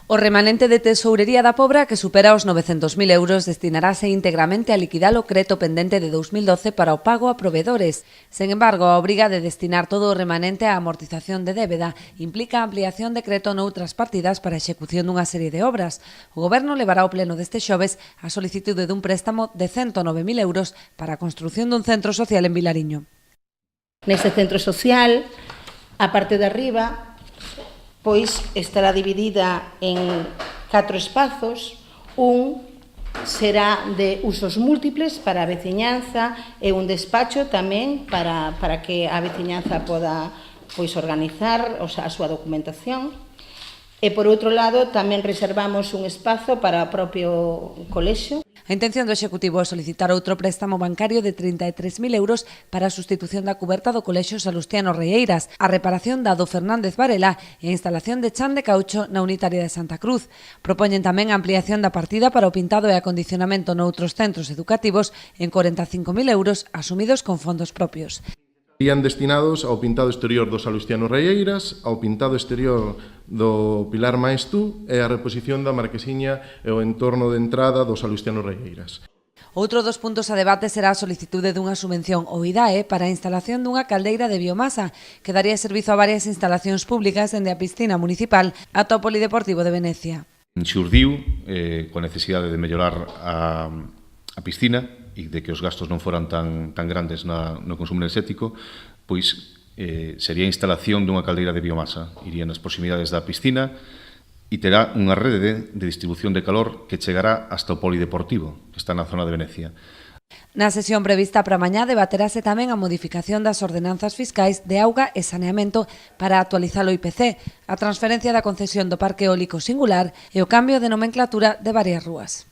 O remanente de tesourería da Pobra, que supera os 900.000 euros, destinarase íntegramente a liquidar o creto pendente de 2012 para o pago a provedores. Sen embargo, a obriga de destinar todo o remanente á amortización de débeda implica a ampliación de creto noutras partidas para a execución dunha serie de obras. O Goberno levará ao pleno deste xoves a solicitude dun préstamo de 109.000 euros para a construción dun centro social en Vilariño. Neste centro social, a parte de arriba, pois estará dividida en 4 espazos. Un será de usos múltiples para a veciñanza e un despacho tamén para que a veciñanza poda organizar a súa documentación. E, por outro lado, tamén reservamos un espazo para o propio colexio. A intención do Executivo é solicitar outro préstamo bancario de 33.000 euros para a sustitución da cuberta do Colexio Salustiano Reieiras, a reparación da do Fernández Varela e a instalación de chan de caucho na unitaria de Santa Cruz. Propoñen tamén a ampliación da partida para o pintado e acondicionamento noutros centros educativos en 45.000 euros asumidos con fondos propios. Ian destinados ao pintado exterior do Salustiano Reieiras, ao pintado exterior do Pilar Maestú e a reposición da marquesiña e o entorno de entrada do Salustiano Reieiras. Outro dos puntos a debate será a solicitude dunha subvención ou IDAE para a instalación dunha caldeira de biomasa que daría servizo a varias instalacións públicas dende a piscina municipal ata o Polideportivo de Venecia. Xurdiu, coa necesidade de mellorar a piscina e de que os gastos non foran tan grandes no consumo enerxético, pois sería a instalación dunha caldeira de biomasa. Iría nas proximidades da piscina e terá unha rede de distribución de calor que chegará hasta o Polideportivo, que está na zona de Venecia. Na sesión prevista para mañá debaterase tamén a modificación das ordenanzas fiscais de auga e saneamento para actualizar o IPC, a transferencia da concesión do Parque Eólico Singular e o cambio de nomenclatura de varias rúas.